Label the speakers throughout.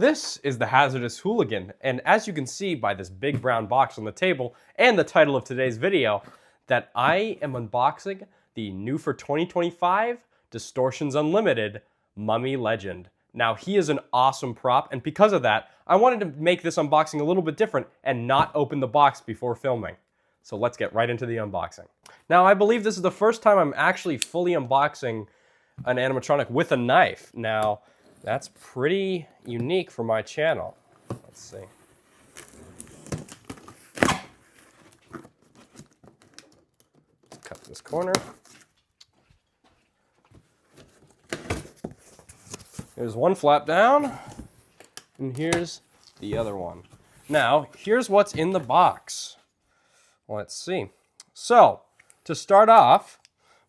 Speaker 1: This is the Hazardous Hooligan, and as you can see by this big brown box on the table and the title of today's video, that I am unboxing the new for 2025 Distortions Unlimited Mummy Legend. Now, he is an awesome prop, and because of that, I wanted to make this unboxing a little bit different and not open the box before filming. So let's get right into the unboxing. Now, I believe this is the first time I'm actually fully unboxing an animatronic with a knife. Now, that's pretty unique for my channel. Let's see. Let's cut this corner. Here's one flap down, and here's the other one. Now, here's what's in the box. Let's see. So, to start off,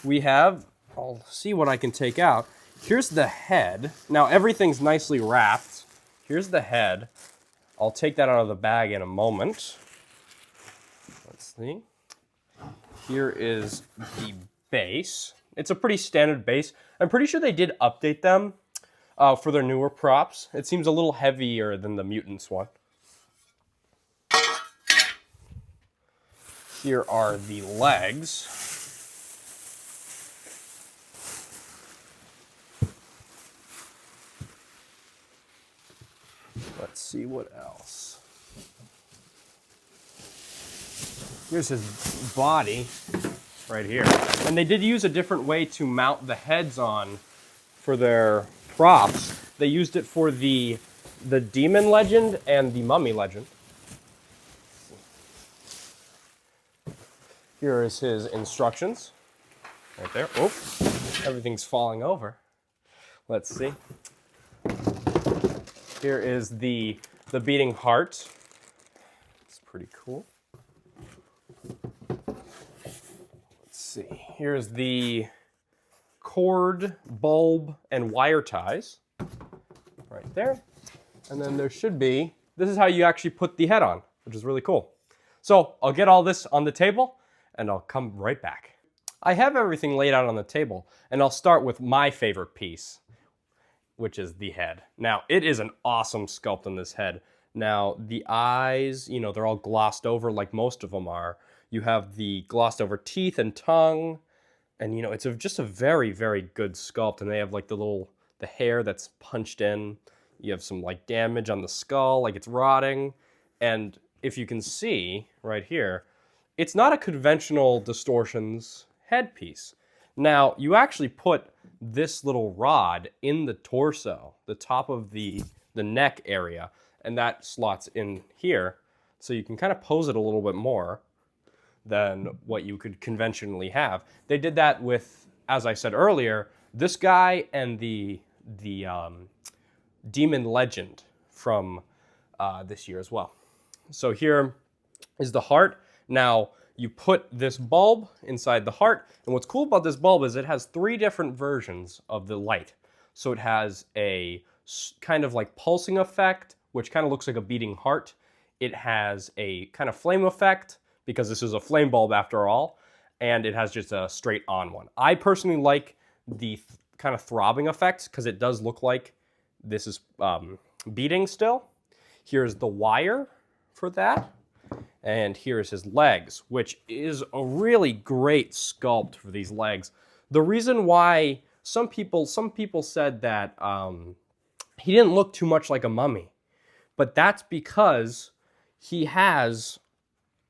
Speaker 1: we have, I'll see what I can take out. Here's the head. Now, everything's nicely wrapped. Here's the head. I'll take that out of the bag in a moment. Let's see. Here is the base. It's a pretty standard base. I'm pretty sure they did update them for their newer props. It seems a little heavier than the Mutants one. Here are the legs. Let's see what else. Here's his body right here. And they did use a different way to mount the heads on for their props. They used it for the Demon Legend and the Mummy Legend. Here is his instructions. Right there. Oh, everything's falling over. Let's see. Here is the beating heart. It's pretty cool. Let's see. Here's the cord, bulb, and wire ties. Right there. And then there should be, this is how you actually put the head on, which is really cool. So I'll get all this on the table, and I'll come right back. I have everything laid out on the table, and I'll start with my favorite piece, which is the head. Now, it is an awesome sculpt on this head. Now, the eyes, you know, they're all glossed over like most of them are. You have the glossed over teeth and tongue, and you know, it's just a very, very good sculpt, and they have like the hair that's punched in. You have some like damage on the skull, like it's rotting, and if you can see right here, it's not a conventional Distortions headpiece. Now, you actually put this little rod in the torso, the top of the neck area, and that slots in here, so you can kind of pose it a little bit more than what you could conventionally have. They did that with, as I said earlier, this guy and the Demon Legend from this year as well. So here is the heart. Now, you put this bulb inside the heart, and what's cool about this bulb is it has 3 different versions of the light. So it has a kind of like pulsing effect, which kind of looks like a beating heart. It has a kind of flame effect, because this is a flame bulb after all, and it has just a straight on one. I personally like the kind of throbbing effect, because it does look like this is beating still. Here's the wire for that. And here's his legs, which is a really great sculpt for these legs. The reason why some people said that he didn't look too much like a mummy, but that's because he has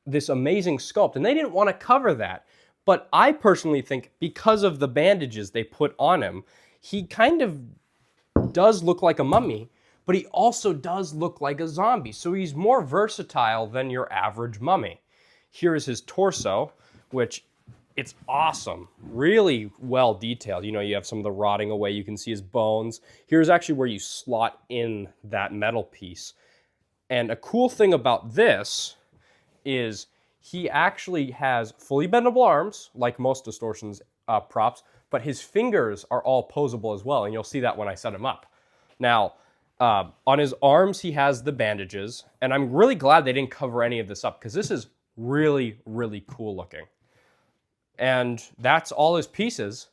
Speaker 1: this amazing sculpt, and they didn't want to cover that. But I personally think because of the bandages they put on him, he kind of does look like a mummy, but he also does look like a zombie. So he's more versatile than your average mummy. Here is his torso, which it's awesome. Really well detailed. You know, you have some of the rotting away. You can see his bones. Here's actually where you slot in that metal piece. And a cool thing about this is he actually has fully bendable arms, like most Distortions props, but his fingers are all posable as well, and you'll see that when I set him up. Now, on his arms, he has the bandages, and I'm really glad they didn't cover any of this up, because this is really, really cool looking. And that's all his pieces,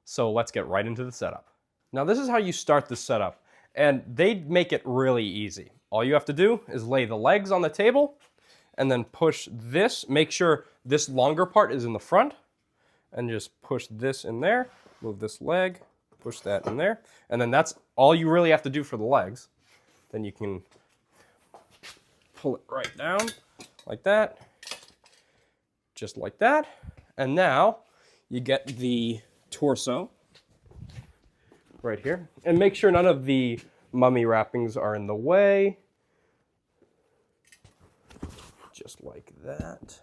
Speaker 1: so let's get right into the setup. Now, this is how you start the setup, And they make it really easy. All you have to do is lay the legs on the table and then push this. Make sure this longer part is in the front and just push this in there. Move this leg, push that in there. And then that's all you really have to do for the legs. Then you can pull it right down like that, just like that. And now you get the torso right here. And make sure none of the mummy wrappings are in the way. Just like that.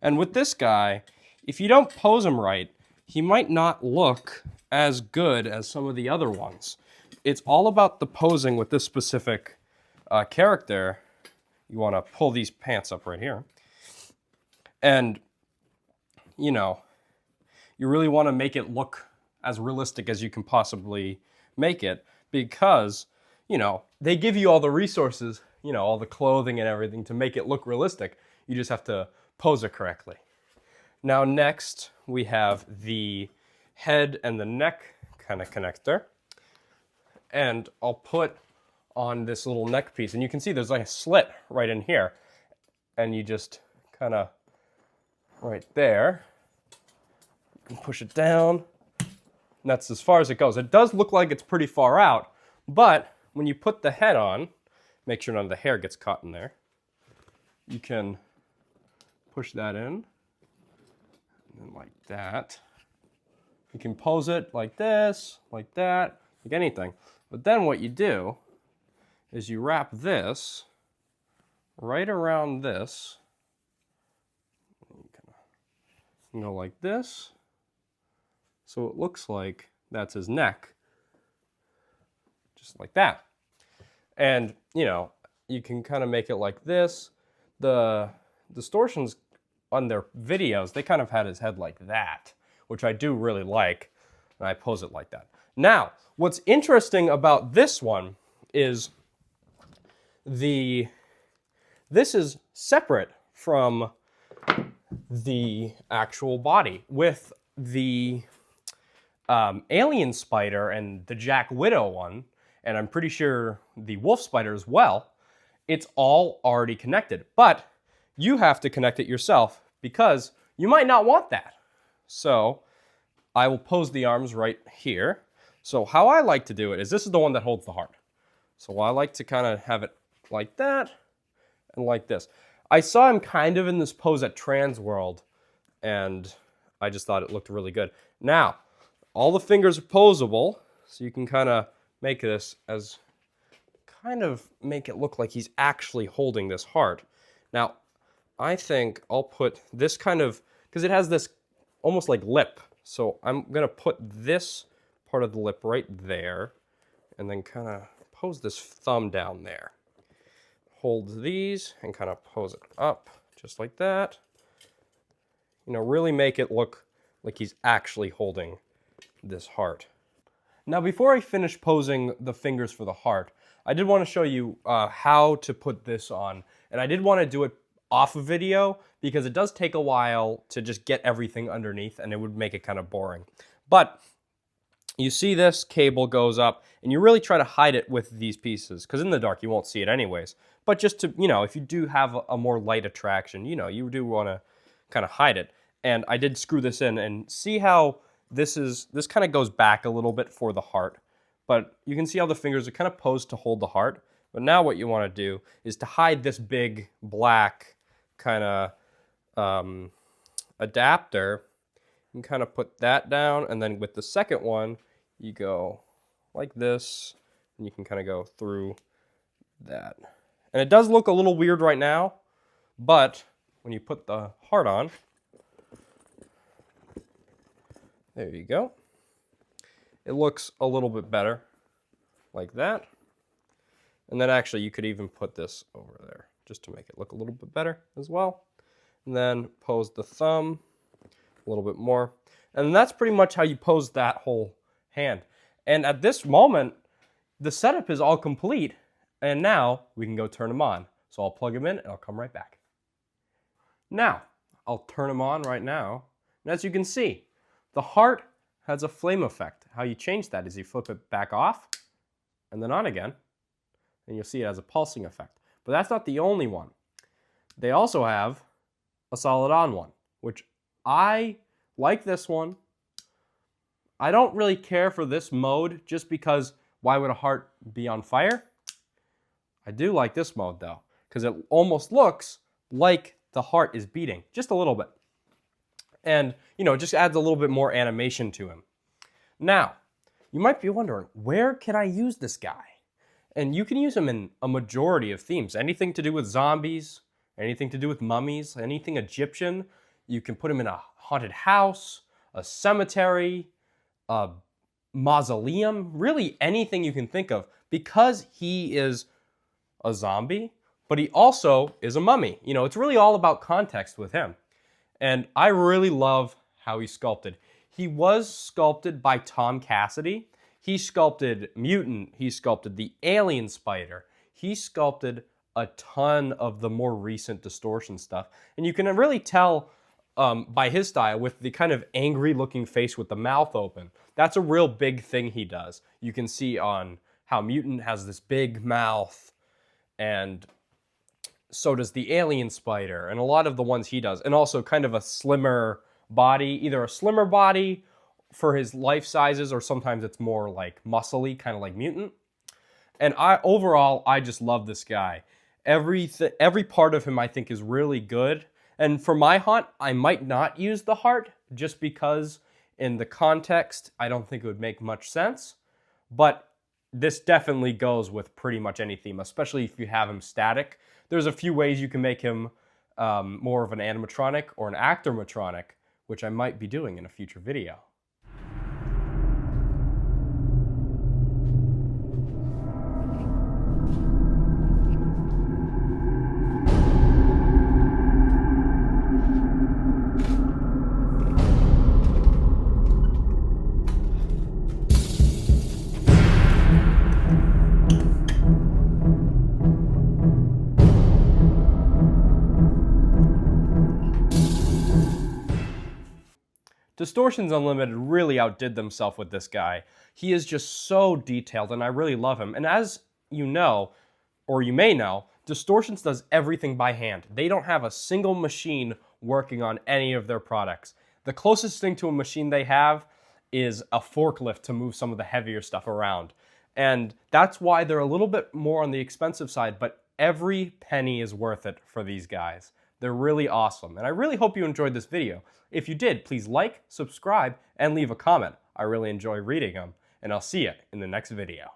Speaker 1: And with this guy, if you don't pose him right, he might not look as good as some of the other ones. It's all about the posing with this specific character. You want to pull these pants up right here. And, you know, you really want to make it look as realistic as you can possibly make it, because, you know, they give you all the resources, you know, all the clothing and everything to make it look realistic. You just have to pose it correctly. Now next, we have the head and the neck kind of connector. And I'll put on this little neck piece, and you can see there's like a slit right in here. And you just kind of, right there, and push it down. And that's as far as it goes. It does look like it's pretty far out, but when you put the head on, make sure none of the hair gets caught in there. You can push that in, and then like that. You can pose it like this, like that, like anything. But then what you do is you wrap this right around this. You go like this. So it looks like that's his neck. Just like that. And, you know, you can kind of make it like this. The Distortions on their videos, they kind of had his head like that, which I do really like, and I pose it like that. Now, what's interesting about this one is this is separate from the actual body. With the alien spider and the Jack Widow one, and I'm pretty sure the wolf spider as well, it's all already connected. But you have to connect it yourself because you might not want that. So I will pose the arms right here. So how I like to do it is, this is the one that holds the heart. So I like to kind of have it like that and like this. I saw him kind of in this pose at Trans World, and I just thought it looked really good. Now, all the fingers are posable, so you can kind of make this as, kind of make it look like he's actually holding this heart. Now, I think I'll put this kind of, because it has this almost like lip. So I'm going to put this part of the lip right there, and then kind of pose this thumb down there. Hold these and kind of pose it up, just like that. You know, really make it look like he's actually holding this heart. Now, before I finish posing the fingers for the heart, I did want to show you how to put this on. And I did want to do it off of video because it does take a while to just get everything underneath, and it would make it kind of boring. But you see this cable goes up, and you really try to hide it with these pieces, because in the dark you won't see it anyways. But just to, you know, if you do have a more light attraction, you know, you do want to kind of hide it. And I did screw this in, and see how this kind of goes back a little bit for the heart. But you can see how the fingers are kind of posed to hold the heart. But now what you want to do is to hide this big black kind of adapter. You can kind of put that down, and then with the second one, you go like this, and you can kind of go through that. And it does look a little weird right now, but when you put the heart on, there you go. It looks a little bit better, like that. And then actually you could even put this over there, just to make it look a little bit better as well. And then pose the thumb a little bit more. And that's pretty much how you pose that whole hand. And at this moment, the setup is all complete. And now we can go turn them on. So I'll plug them in and I'll come right back. Now, I'll turn them on right now. And as you can see, the heart has a flame effect. how you change that is you flip it back off and then on again, and you'll see it has a pulsing effect. But that's not the only one. They also have a solid on one, which I like this one. I don't really care for this mode just because why would a heart be on fire? I do like this mode though, because it almost looks like the heart is beating, just a little bit. And, you know, it just adds a little bit more animation to him. Now, you might be wondering, where can I use this guy? And you can use him in a majority of themes. Anything to do with zombies, anything to do with mummies, anything Egyptian. You can put him in a haunted house, a cemetery, a mausoleum, really anything you can think of, because he is a zombie, but he also is a mummy. You know, it's really all about context with him. And I really love how he's sculpted. He was sculpted by Tom Cassidy. He sculpted Mutant. He sculpted the Alien Spider. He sculpted a ton of the more recent Distortion stuff. And you can really tell by his style with the kind of angry looking face with the mouth open. That's a real big thing he does. You can see on how Mutant has this big mouth, and so does the Alien Spider, and a lot of the ones he does. And also kind of a slimmer body, either a slimmer body for his life sizes, or sometimes it's more like muscly, kind of like Mutant. And overall, I just love this guy. Every part of him I think is really good. And for my haunt, I might not use the heart just because in the context, I don't think it would make much sense. But this definitely goes with pretty much any theme, especially if you have him static. There's a few ways you can make him more of an animatronic or an actormatronic, which I might be doing in a future video. Distortions Unlimited really outdid themselves with this guy. He is just so detailed, and I really love him. And as you know, or you may know, Distortions does everything by hand. They don't have a single machine working on any of their products. The closest thing to a machine they have is a forklift to move some of the heavier stuff around. And that's why they're a little bit more on the expensive side, but every penny is worth it for these guys. They're really awesome, and I really hope you enjoyed this video. If you did, please like, subscribe, and leave a comment. I really enjoy reading them, and I'll see you in the next video.